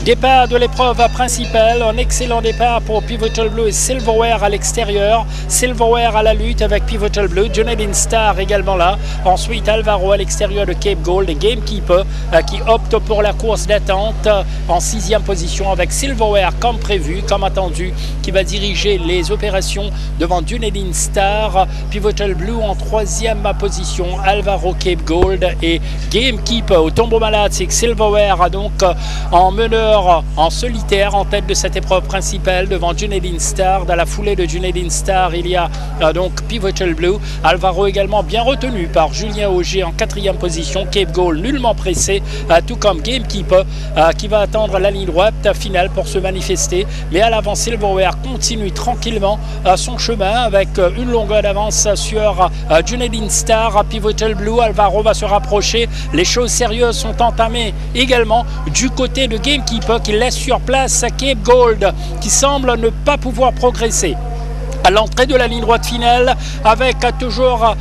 Départ de l'épreuve principale, un excellent départ pour Pivotal Blue et Silverware à l'extérieur. Silverware à la lutte avec Pivotal Blue, Jonathan Star également là. Ensuite Alvaro à l'extérieur de Cape Gold et Gamekeeper qui opte pour la course d'attente en 6e position avec Silverware comme prévu, comme attendu, qui va diriger les opérations devant Jonathan Star. Pivotal Blue en 3e position, Alvaro, Cape Gold et Gamekeeper. Au tombeau malade, c'est que Silverware donc en meneur en solitaire en tête de cette épreuve principale devant Jonathan Star. Dans la foulée de Jonathan Star, il y a donc Pivotal Blue. Alvaro également bien retenu par Julien Auger en 4e position. Cape Gold nullement pressé, tout comme Gamekeeper qui va attendre la ligne droite finale pour se manifester. Mais à l'avant, Silverware continue tranquillement son chemin avec une longueur d'avance sur Jonathan Star. Pivotal Blue, Alvaro va se rapprocher. Les choses sérieuses sont entamées également du côté de Gamekeeper qui laisse sur place Cape Gold qui semble ne pas pouvoir progresser. À l'entrée de la ligne droite finale avec toujours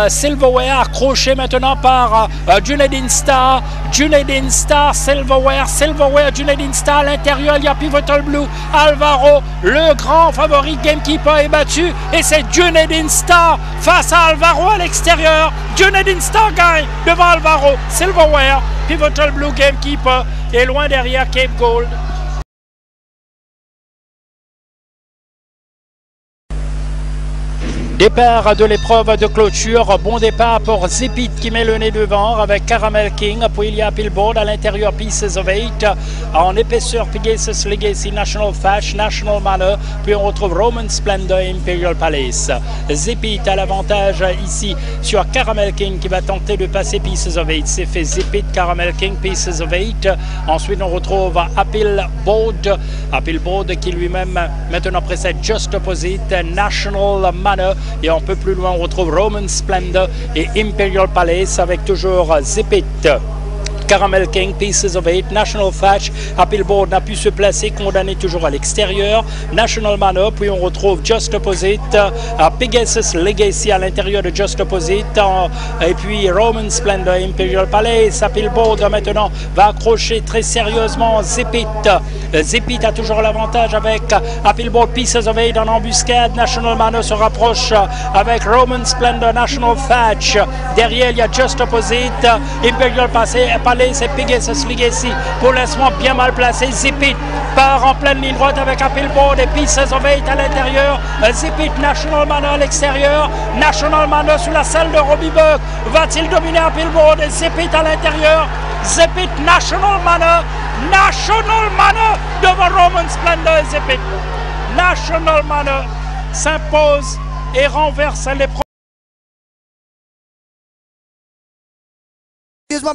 Silverware accroché maintenant par Jonathan Star. Jonathan Star, Silverware, Jonathan Star à l'intérieur, il y a Pivotal Blue, Alvaro, le grand favori. Gamekeeper est battu et c'est Jonathan Star face à Alvaro à l'extérieur. Jonathan Star gagne devant Alvaro, Silverware, Pivotal Blue, Gamekeeper et loin derrière Cape Gold. Départ de l'épreuve de clôture, bon départ pour Zipit qui met le nez devant avec Caramel King, puis il y a Billboard à l'intérieur, Pieces of Eight, en épaisseur Pegasus Legacy, National Fash, National Manor, puis on retrouve Roman Splendor, Imperial Palace. Zipit a l'avantage ici sur Caramel King qui va tenter de passer Pieces of Eight, c'est fait Zipit, Caramel King, Pieces of Eight. Ensuite on retrouve Billboard qui lui-même maintenant précède Just Opposite, National Manor. Et un peu plus loin, on retrouve Roman Splendor et Imperial Palace avec toujours Zipit. Caramel King, Pieces of Eight, National Fash, Billboard n'a pu se placer, condamné toujours à l'extérieur. National Manor, puis on retrouve Just Opposite, Pegasus Legacy à l'intérieur de Just Opposite, et puis Roman Splendor, Imperial Palace. Billboard maintenant va accrocher très sérieusement Zipit. Zipit a toujours l'avantage avec Billboard, Pieces of Eight en embuscade. National Manor se rapproche avec Roman Splendor, National Fash. Derrière, il y a Just Opposite, Imperial Palace et Pegasus Legacy. Pour l'instant, bien mal placé. Zipit part en pleine ligne droite avec Billboard et Pieces of Eight à l'intérieur. Zipit, National Manor à l'extérieur. National Manor sous la selle de Robbie Buck. Va-t-il dominer Billboard et Zipit à l'intérieur? Zipit, National Manor devant Roman Splendor et Zipit. National Manor s'impose et renverse l'épreuve.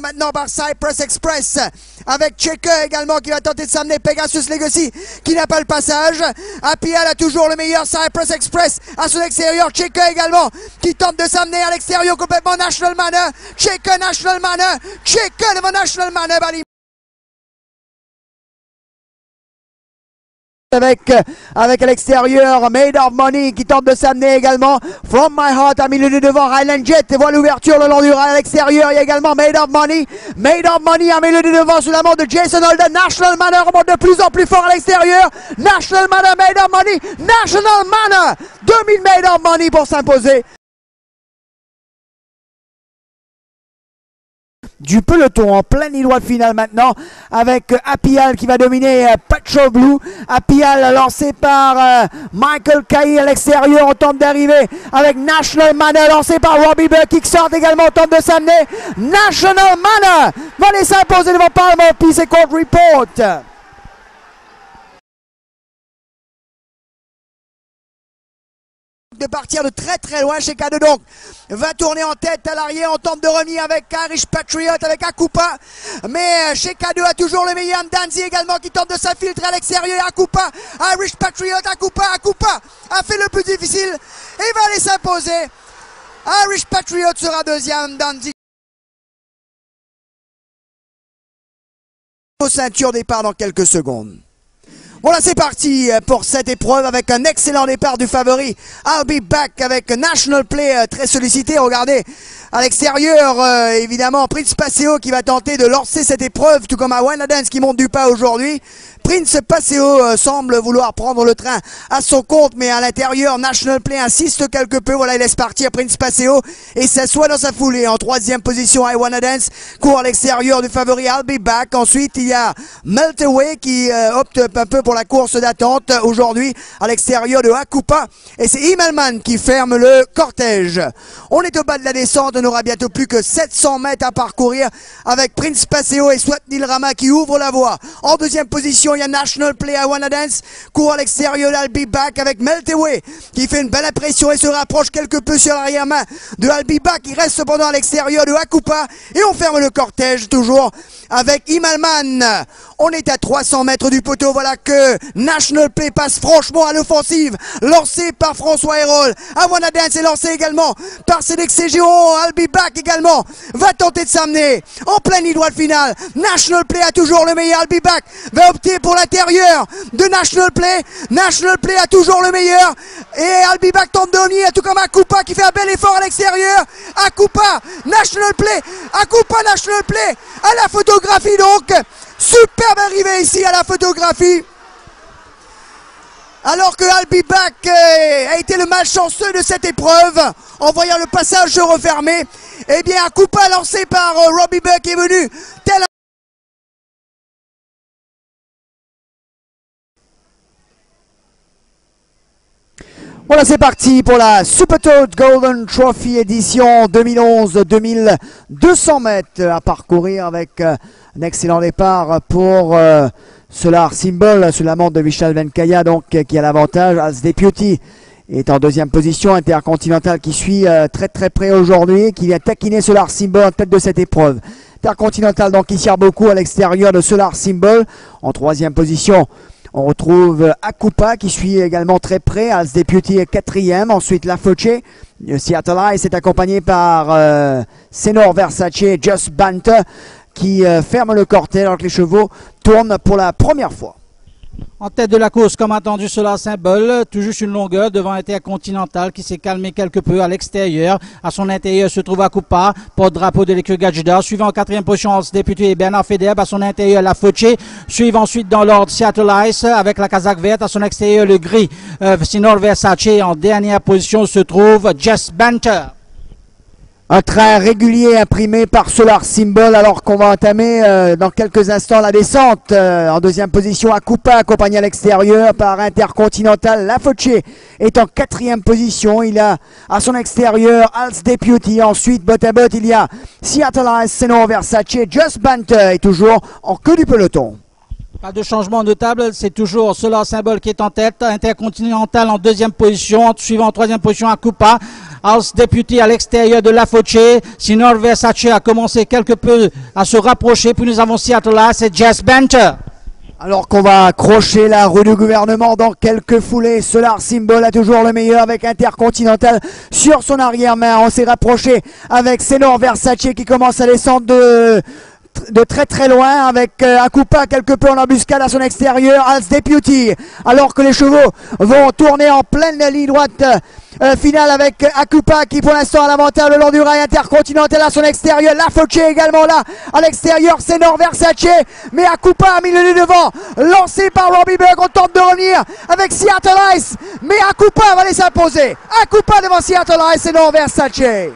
Maintenant par Cypress Express avec Checker également qui va tenter de s'amener Pegasus Legacy qui n'a pas le passage. Apial a toujours le meilleur. Cypress Express à son extérieur. Checker également qui tente de s'amener à l'extérieur complètement. National Manor, Checker, National Manor, Checker devant National Manor. Avec à l'extérieur Made of Money qui tente de s'amener également. From My Heart à milieu de devant. Highland Jet voit l'ouverture le long du rail à l'extérieur. Il y a également Made of Money à milieu de devant sous la main de Jason Holden. National Manor remonte de plus en plus fort à l'extérieur. National Manor, Made of Money, National Manor 2000 Made of Money pour s'imposer. Du peloton en pleine ligne droite finale maintenant avec Apial qui va dominer Petrol Blue. Apial lancé par Michael Cahy à l'extérieur, on tente d'arriver avec National Manor lancé par Robbie Buck qui sort également, on tente de s'amener. National Manor va les s'imposer devant Parliament Peace et Court Report. De partir de très très loin chez K2 donc va tourner en tête à l'arrière, on tente de revenir avec Irish Patriot avec Akupa, mais chez K2 a toujours le meilleur. Danzi également qui tente de s'infiltrer à l'extérieur. Akupa, Irish Patriot, Akupa a fait le plus difficile et va aller s'imposer. Irish Patriot sera deuxième. Danzi aux ceintures départ dans quelques secondes. Voilà, c'est parti pour cette épreuve avec un excellent départ du favori. I'll Be Back avec National Play très sollicité. Regardez à l'extérieur, évidemment, Prince Paseo qui va tenter de lancer cette épreuve, tout comme Awana Dance qui monte du pas aujourd'hui. Prince Paseo semble vouloir prendre le train à son compte, mais à l'intérieur, National Play insiste quelque peu. Voilà, il laisse partir Prince Paseo et s'assoit dans sa foulée. En troisième position, I Wanna Dance court à l'extérieur du favori I'll Be Back. Ensuite, il y a Melt Away qui opte un peu pour la course d'attente aujourd'hui à l'extérieur de Akupa. Et c'est Imelman qui ferme le cortège. On est au bas de la descente, on n'aura bientôt plus que 700 mètres à parcourir avec Prince Paseo et Swapnil Rama qui ouvrent la voie. En deuxième position, il y a National Play I Wanna Dance, court à l'extérieur d'I'll Be Back avec Melt Away qui fait une belle impression et se rapproche quelque peu sur l'arrière-main de I'll Be Back qui reste cependant à l'extérieur de Akupa. Et on ferme le cortège toujours avec Imelman. On est à 300 mètres du poteau. Voilà que National Play passe franchement à l'offensive, lancé par François Hérol. I Wanna Dance est lancé également par CDXC Géant. I'll Be Back également va tenter de s'amener en pleine ligne droite finale. National Play a toujours le meilleur. I'll Be Back va opter pour l'intérieur de National Play. National Play a toujours le meilleur et I'll Be Back tente de revenir, tout comme Akupa qui fait un bel effort à l'extérieur. Akupa, National Play, Akupa, National Play à la photographie donc. Superbe arrivée ici à la photographie. Alors que I'll Be Back a été le malchanceux de cette épreuve en voyant le passage se refermer. Eh bien, Akupa lancé par Robbie Buck est venu tel un... Voilà, c'est parti pour la Super Toad Golden Trophy édition 2011-2200 mètres à parcourir avec un excellent départ pour Solar Symbol sous la montre de Vishal Venkaya donc qui a l'avantage. As Deputy est en deuxième position. Intercontinental qui suit très près aujourd'hui, qui vient taquiner Solar Symbol en tête de cette épreuve. Intercontinental donc qui sert beaucoup à l'extérieur de Solar Symbol. En troisième position, on retrouve Akupa qui suit également très près. As Deputy est quatrième. Ensuite, La Foce. Seattle Ice est accompagné par Senor Versace et Just Banter qui ferme le cortège alors que les chevaux tournent pour la première fois. En tête de la course, comme attendu, Solar Symbol, tout juste une longueur devant Intercontinental qui s'est calmé quelque peu à l'extérieur. À son intérieur se trouve Akupa, porte-drapeau de l'écurie Gajida. Suivant en quatrième position, député Bernard Federbe. À son intérieur, La Foce. Suivent ensuite dans l'ordre Seattle Ice avec la casaque verte. À son extérieur, le gris Senor Versace. En dernière position se trouve Just Banter. Un train régulier imprimé par Solar Symbol alors qu'on va entamer dans quelques instants la descente. En deuxième position, Akupa accompagné à l'extérieur par Intercontinental. La Foce est en quatrième position. Il a à son extérieur Als Deputy. Ensuite, bot à bot, il y a Seattle Ice, Senor Versace. Just Banter est toujours en queue du peloton. Pas de changement notable, c'est toujours Solar Symbol qui est en tête, Intercontinental en deuxième position, suivant en troisième position Akupa, House Deputy à l'extérieur de La Foce, Senor Versace a commencé quelque peu à se rapprocher, puis nous avons Seattle là, c'est Just Banter. Alors qu'on va accrocher la rue du gouvernement dans quelques foulées, Solar Symbol a toujours le meilleur avec Intercontinental sur son arrière-main. On s'est rapproché avec Senor Versace qui commence à descendre de très loin avec Akupa quelque peu en embuscade à son extérieur, Als Deputy, alors que les chevaux vont tourner en pleine ligne droite finale avec Akupa qui pour l'instant a l'avantage le long du rail. Intercontinental à son extérieur, La Foce également là à l'extérieur, Senor Versace, mais Akupa a mis le nez devant, lancé par Robbie Buck. On tente de revenir avec Seattle Ice, mais Akupa va aller s'imposer. Akupa devant Seattle Ice, Senor Versace.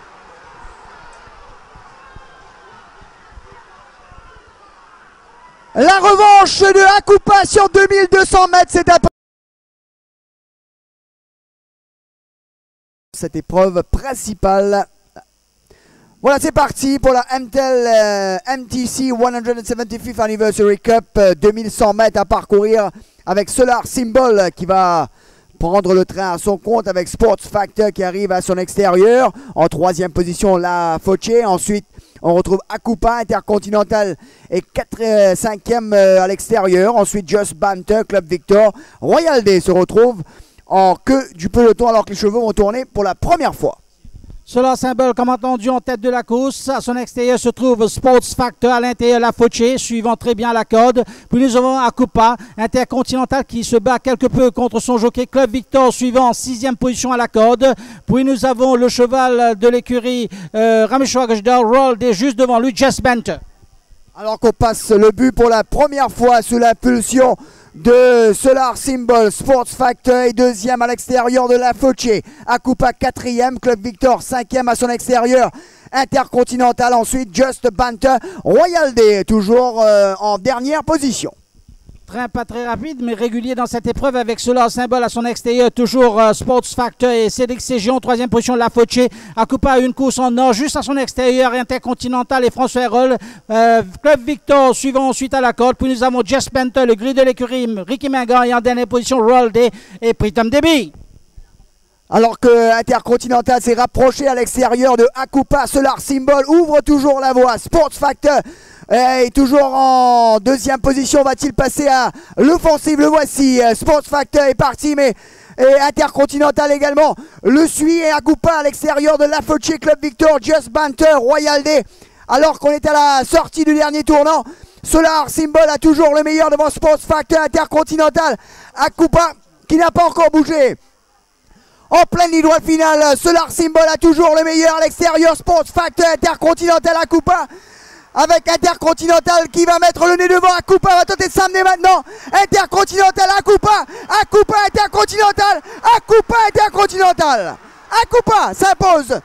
La revanche de Akupa sur 2200 mètres, c'est un peu... Cette épreuve principale. Voilà, c'est parti pour la MTEL MTC 175th Anniversary Cup, 2100 mètres à parcourir avec Solar Symbol qui va prendre le train à son compte avec Sports Factor qui arrive à son extérieur. En troisième position, La Foce. Ensuite, on retrouve Akupa, Intercontinental et 5e à l'extérieur. Ensuite, Just Banter, Club Victor. Royal Day se retrouve en queue du peloton alors que les chevaux vont tourner pour la première fois. Solar Symbol, comme entendu, en tête de la course. À son extérieur se trouve Sports Factor, à l'intérieur La Fauché, suivant très bien la corde. Puis nous avons Akupa, Intercontinental, qui se bat quelque peu contre son jockey Club Victor, suivant en 6e position à la corde. Puis nous avons le cheval de l'écurie Rameshwar Gajdar, Roll Day, juste devant lui, Jess Bent. Alors qu'on passe le but pour la première fois sous l'impulsion de Solar Symbol. Sports Factor est deuxième à l'extérieur de La Fauché. Akupa quatrième, Club Victor cinquième à son extérieur. Intercontinental ensuite, Just Banter. Royal Day toujours en dernière position. Train pas très rapide, mais régulier dans cette épreuve avec Solar Symbol à son extérieur. Toujours Sports Factor et Cédric Ségion, troisième position de La Fauché. Akupa a une course en or juste à son extérieur. Intercontinental et François Roll. Club Victor suivant ensuite à la corde. Puis nous avons Jess Penter, le gris de l'écurie, Ricky Mingan et en dernière position Roll Day et Pritam Debi. Alors que Intercontinental s'est rapproché à l'extérieur de Akupa, Solar Symbol ouvre toujours la voie. Sports Factor est toujours en deuxième position. Va-t-il passer à l'offensive? Le voici. Sports Factor est parti, mais Intercontinental également le suit. Et Akupa à l'extérieur de La Fauché, Club Victor, Just Banter, Royal Day. Alors qu'on est à la sortie du dernier tournant, Solar Symbol a toujours le meilleur devant Sports Factor. Intercontinental, Akupa qui n'a pas encore bougé. En pleine ligne droite finale, Solar Symbol a toujours le meilleur à l'extérieur. Sports Factor, Intercontinental, Akupa. Avec Intercontinental qui va mettre le nez devant. Akupa va tenter de s'amener maintenant. Intercontinental, Akupa. Akupa, Intercontinental. Akupa, Intercontinental. Akupa s'impose